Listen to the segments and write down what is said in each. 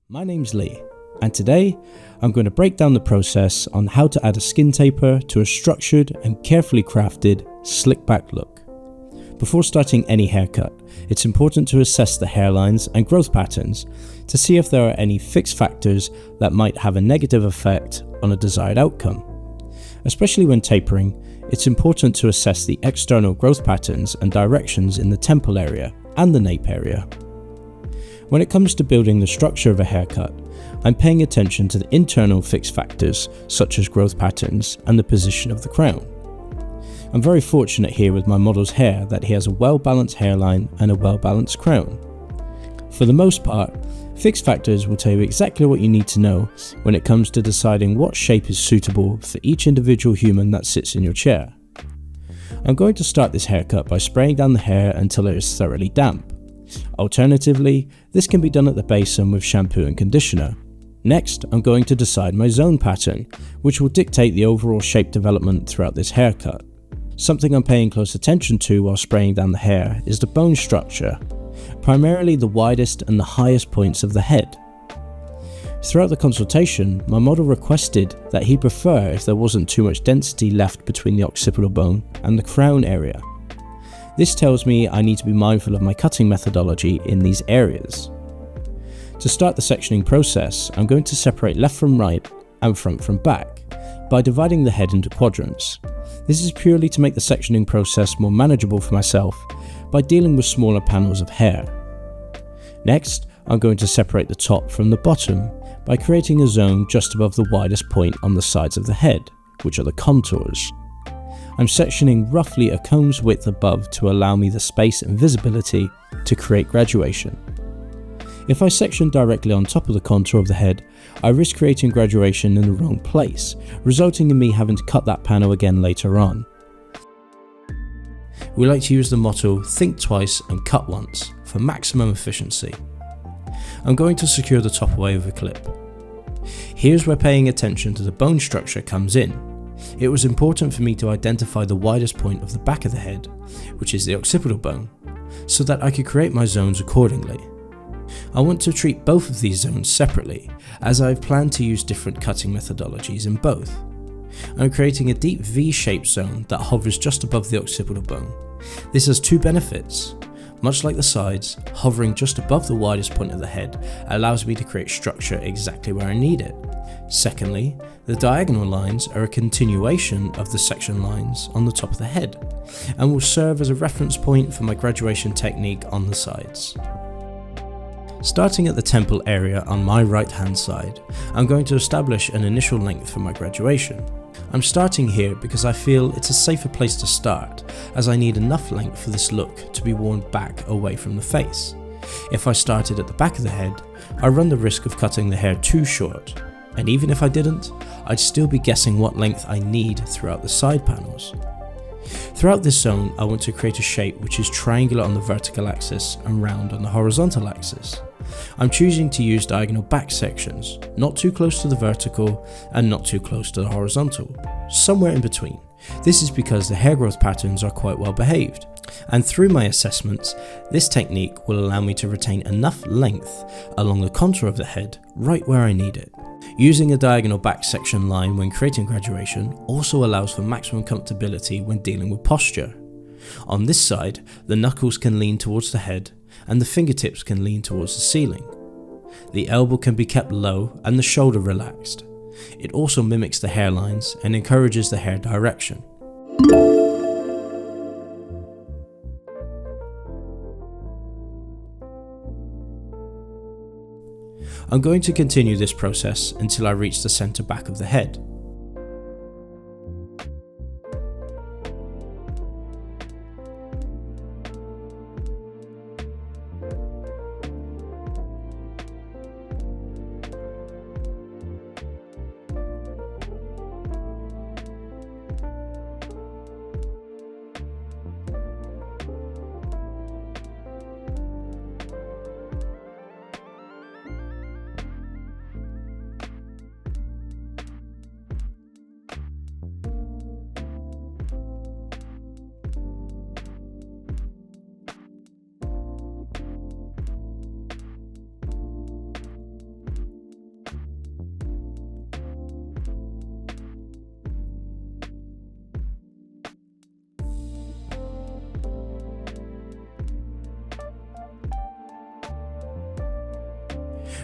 My name's Lee, and today I'm going to break down the process on how to add a skin taper to a structured and carefully crafted slickback look. Before starting any haircut, it's important to assess the hairlines and growth patterns to see if there are any fixed factors that might have a negative effect on a desired outcome. Especially when tapering, it's important to assess the external growth patterns and directions in the temple area and the nape area. When it comes to building the structure of a haircut, I'm paying attention to the internal fixed factors such as growth patterns and the position of the crown. I'm very fortunate here with my model's hair that he has a well-balanced hairline and a well-balanced crown. For the most part, fixed factors will tell you exactly what you need to know when it comes to deciding what shape is suitable for each individual human that sits in your chair. I'm going to start this haircut by spraying down the hair until it is thoroughly damp. Alternatively, this can be done at the basin with shampoo and conditioner. Next, I'm going to decide my zone pattern, which will dictate the overall shape development throughout this haircut. Something I'm paying close attention to while spraying down the hair is the bone structure, primarily the widest and the highest points of the head. Throughout the consultation, my model requested that he'd prefer if there wasn't too much density left between the occipital bone and the crown area. This tells me I need to be mindful of my cutting methodology in these areas. To start the sectioning process, I'm going to separate left from right and front from back by dividing the head into quadrants. This is purely to make the sectioning process more manageable for myself by dealing with smaller panels of hair. Next, I'm going to separate the top from the bottom by creating a zone just above the widest point on the sides of the head, which are the contours. I'm sectioning roughly a comb's width above to allow me the space and visibility to create graduation. If I section directly on top of the contour of the head, I risk creating graduation in the wrong place, resulting in me having to cut that panel again later on. We like to use the motto, think twice and cut once, for maximum efficiency. I'm going to secure the top away with a clip. Here's where paying attention to the bone structure comes in. It was important for me to identify the widest point of the back of the head, which is the occipital bone, so that I could create my zones accordingly. I want to treat both of these zones separately, as I've planned to use different cutting methodologies in both. I'm creating a deep V-shaped zone that hovers just above the occipital bone. This has two benefits. Much like the sides, hovering just above the widest point of the head allows me to create structure exactly where I need it. Secondly, the diagonal lines are a continuation of the section lines on the top of the head and will serve as a reference point for my graduation technique on the sides. Starting at the temple area on my right hand side, I'm going to establish an initial length for my graduation. I'm starting here because I feel it's a safer place to start, as I need enough length for this look to be worn back away from the face. If I started at the back of the head, I run the risk of cutting the hair too short, and even if I didn't, I'd still be guessing what length I need throughout the side panels. Throughout this zone, I want to create a shape which is triangular on the vertical axis and round on the horizontal axis. I'm choosing to use diagonal back sections, not too close to the vertical and not too close to the horizontal, somewhere in between. This is because the hair growth patterns are quite well behaved, and through my assessments, this technique will allow me to retain enough length along the contour of the head right where I need it. Using a diagonal back section line when creating graduation also allows for maximum comfortability when dealing with posture. On this side, the knuckles can lean towards the head and the fingertips can lean towards the ceiling. The elbow can be kept low and the shoulder relaxed. It also mimics the hairlines and encourages the hair direction. I'm going to continue this process until I reach the center back of the head.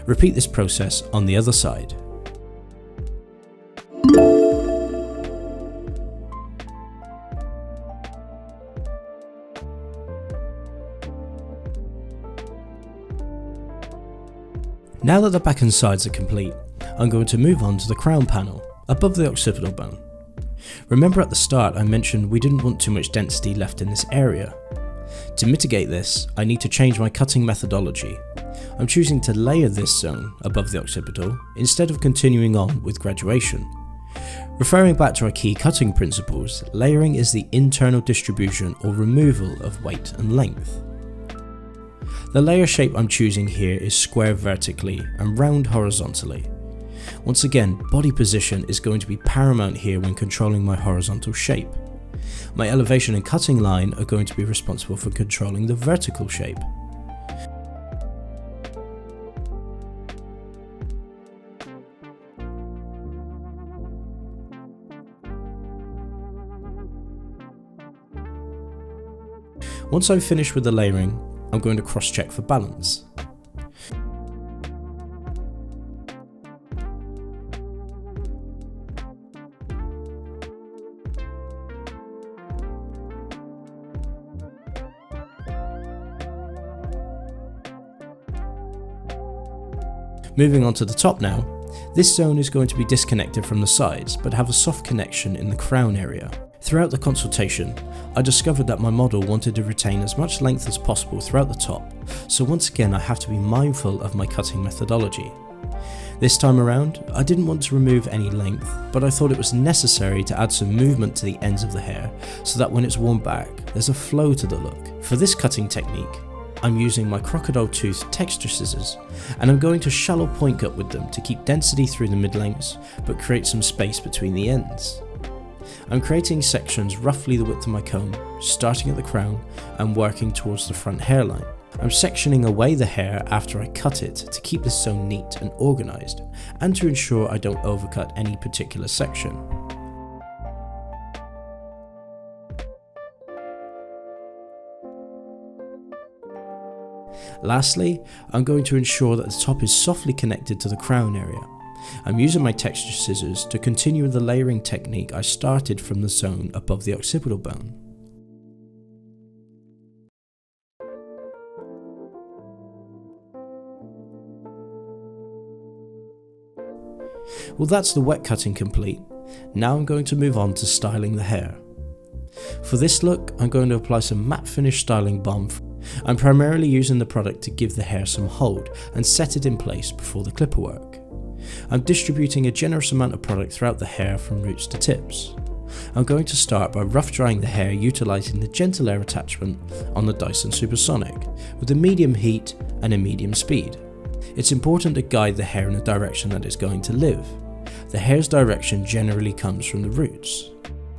Repeat this process on the other side. Now that the back and sides are complete, I'm going to move on to the crown panel, above the occipital bone. Remember at the start I mentioned we didn't want too much density left in this area. To mitigate this, I need to change my cutting methodology. I'm choosing to layer this zone above the occipital instead of continuing on with graduation. Referring back to our key cutting principles, layering is the internal distribution or removal of weight and length. The layer shape I'm choosing here is square vertically and round horizontally. Once again, body position is going to be paramount here when controlling my horizontal shape. My elevation and cutting line are going to be responsible for controlling the vertical shape. Once I've finished with the layering, I'm going to cross-check for balance. Moving on to the top now, this zone is going to be disconnected from the sides but have a soft connection in the crown area. Throughout the consultation, I discovered that my model wanted to retain as much length as possible throughout the top, so once again I have to be mindful of my cutting methodology. This time around, I didn't want to remove any length, but I thought it was necessary to add some movement to the ends of the hair so that when it's worn back, there's a flow to the look. For this cutting technique, I'm using my crocodile tooth texture scissors, and I'm going to shallow point cut with them to keep density through the mid-lengths, but create some space between the ends. I'm creating sections roughly the width of my comb, starting at the crown and working towards the front hairline. I'm sectioning away the hair after I cut it to keep this zone neat and organised, and to ensure I don't overcut any particular section. Lastly, I'm going to ensure that the top is softly connected to the crown area. I'm using my texture scissors to continue the layering technique I started from the zone above the occipital bone. Well, that's the wet cutting complete. Now I'm going to move on to styling the hair. For this look, I'm going to apply some matte finish styling balm. I'm primarily using the product to give the hair some hold and set it in place before the clipper work. I'm distributing a generous amount of product throughout the hair from roots to tips. I'm going to start by rough drying the hair utilising the gentle air attachment on the Dyson Supersonic with a medium heat and a medium speed. It's important to guide the hair in the direction that it's going to live. The hair's direction generally comes from the roots.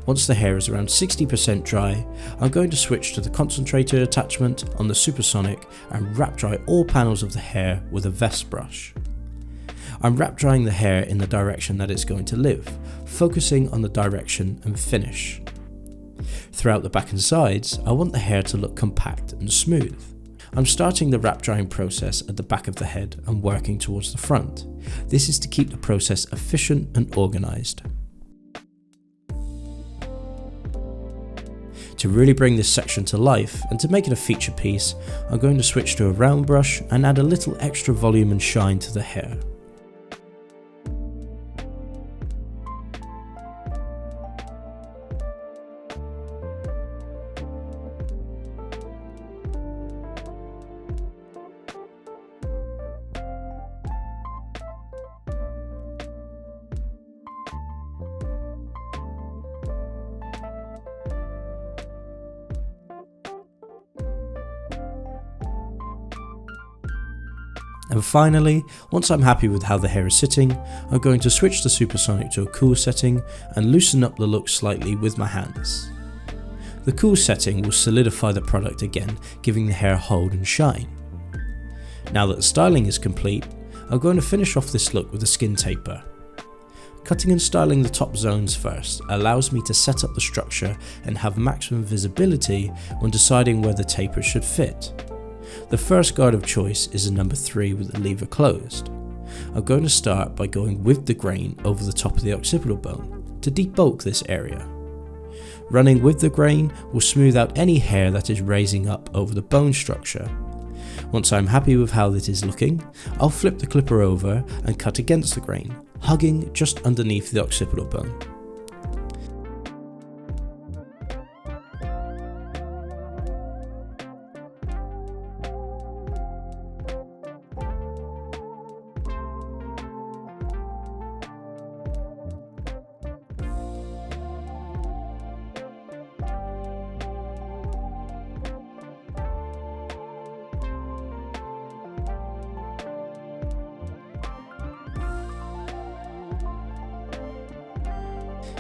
Once the hair is around 60% dry, I'm going to switch to the concentrated attachment on the Supersonic and wrap dry all panels of the hair with a vest brush. I'm wrap drying the hair in the direction that it's going to live, focusing on the direction and finish. Throughout the back and sides, I want the hair to look compact and smooth. I'm starting the wrap drying process at the back of the head and working towards the front. This is to keep the process efficient and organised. To really bring this section to life and to make it a feature piece, I'm going to switch to a round brush and add a little extra volume and shine to the hair. And finally, once I'm happy with how the hair is sitting, I'm going to switch the Supersonic to a cool setting and loosen up the look slightly with my hands. The cool setting will solidify the product again, giving the hair hold and shine. Now that the styling is complete, I'm going to finish off this look with a skin taper. Cutting and styling the top zones first allows me to set up the structure and have maximum visibility when deciding where the taper should fit. The first guard of choice is a number 3 with the lever closed. I'm going to start by going with the grain over the top of the occipital bone to debulk this area. Running with the grain will smooth out any hair that is raising up over the bone structure. Once I'm happy with how it is looking, I'll flip the clipper over and cut against the grain, hugging just underneath the occipital bone.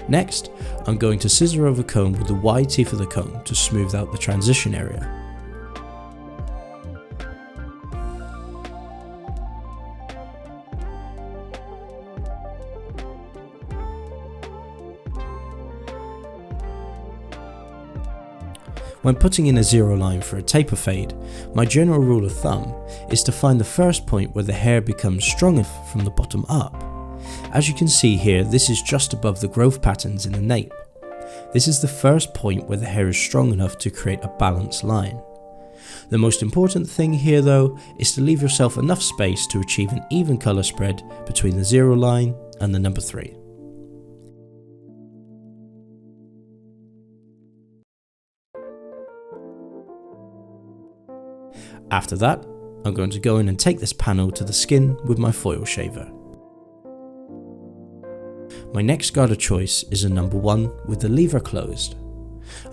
Next, I'm going to scissor over comb with the wide teeth of the comb to smooth out the transition area. When putting in a zero line for a taper fade, my general rule of thumb is to find the first point where the hair becomes strong from the bottom up. As you can see here, this is just above the growth patterns in the nape. This is the first point where the hair is strong enough to create a balanced line. The most important thing here though is to leave yourself enough space to achieve an even colour spread between the zero line and the number 3. After that, I'm going to go in and take this panel to the skin with my foil shaver. My next guard of choice is a number 1 with the lever closed.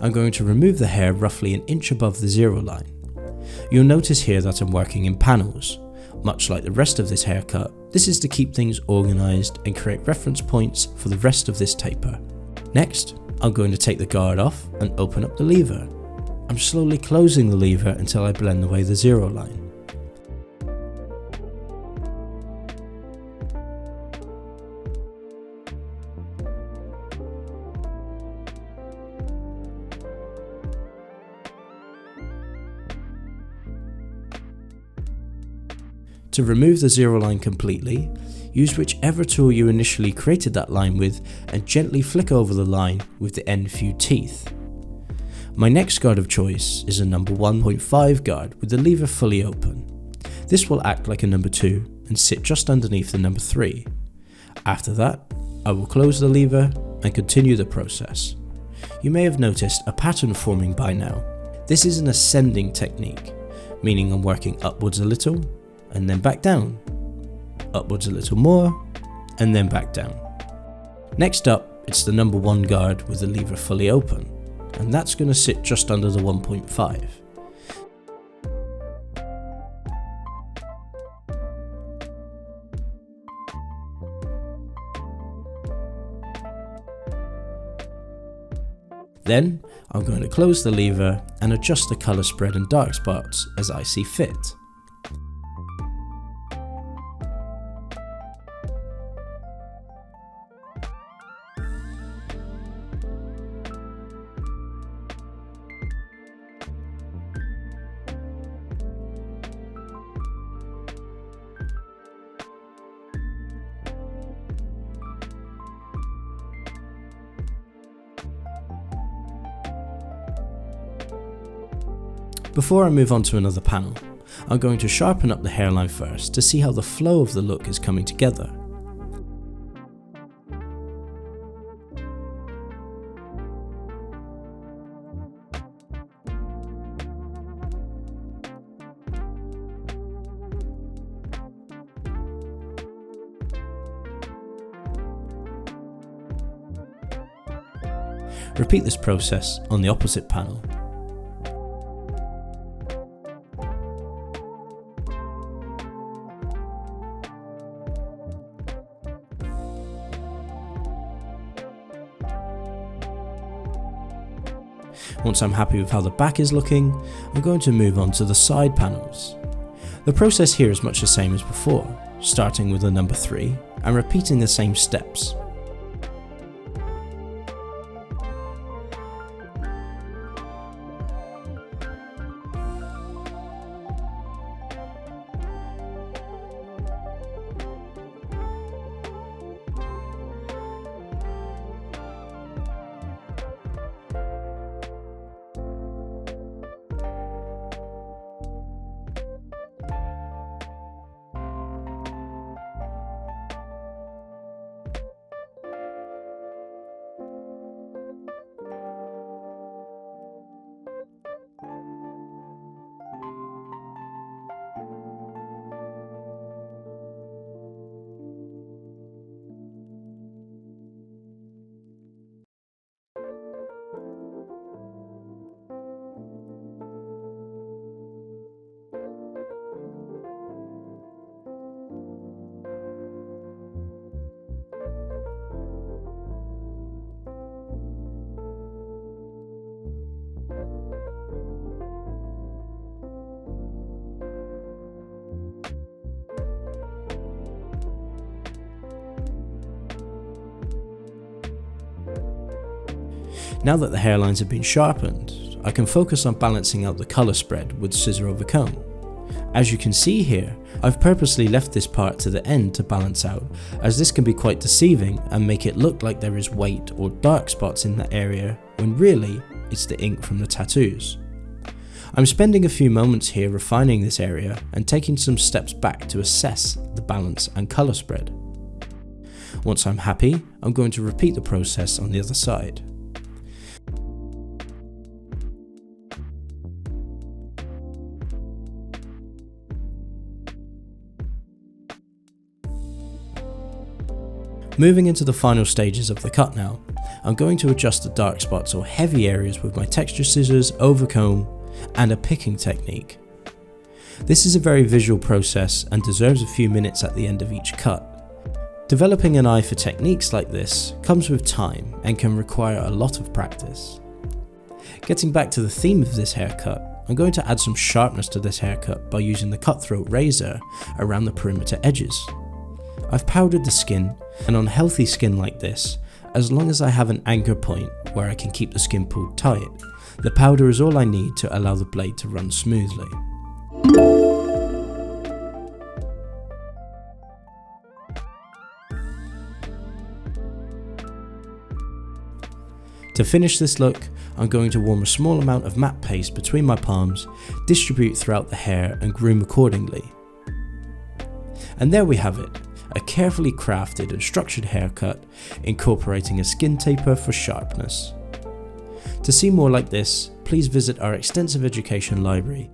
I'm going to remove the hair roughly an inch above the zero line. You'll notice here that I'm working in panels. Much like the rest of this haircut, this is to keep things organised and create reference points for the rest of this taper. Next, I'm going to take the guard off and open up the lever. I'm slowly closing the lever until I blend away the zero line. To remove the zero line completely, use whichever tool you initially created that line with and gently flick over the line with the end few teeth. My next guard of choice is a number 1.5 guard with the lever fully open. This will act like a number 2 and sit just underneath the number 3. After that, I will close the lever and continue the process. You may have noticed a pattern forming by now. This is an ascending technique, meaning I'm working upwards a little and then back down, upwards a little more and then back down. Next up, it's the number 1 guard with the lever fully open, and that's going to sit just under the 1.5. Then I'm going to close the lever and adjust the colour spread and dark spots as I see fit. Before I move on to another panel, I'm going to sharpen up the hairline first to see how the flow of the look is coming together. Repeat this process on the opposite panel. Once I'm happy with how the back is looking, I'm going to move on to the side panels. The process here is much the same as before, starting with the number 3 and repeating the same steps. Now that the hairlines have been sharpened, I can focus on balancing out the colour spread with scissor-over-comb. As you can see here, I've purposely left this part to the end to balance out, as this can be quite deceiving and make it look like there is white or dark spots in that area when really it's the ink from the tattoos. I'm spending a few moments here refining this area and taking some steps back to assess the balance and colour spread. Once I'm happy, I'm going to repeat the process on the other side. Moving into the final stages of the cut now, I'm going to adjust the dark spots or heavy areas with my texture scissors, over comb, and a picking technique. This is a very visual process and deserves a few minutes at the end of each cut. Developing an eye for techniques like this comes with time and can require a lot of practice. Getting back to the theme of this haircut, I'm going to add some sharpness to this haircut by using the cutthroat razor around the perimeter edges. I've powdered the skin, and on healthy skin like this, as long as I have an anchor point where I can keep the skin pulled tight, the powder is all I need to allow the blade to run smoothly. To finish this look, I'm going to warm a small amount of matte paste between my palms, distribute throughout the hair and groom accordingly. And there we have it, a carefully crafted and structured haircut incorporating a skin taper for sharpness. To see more like this, please visit our extensive education library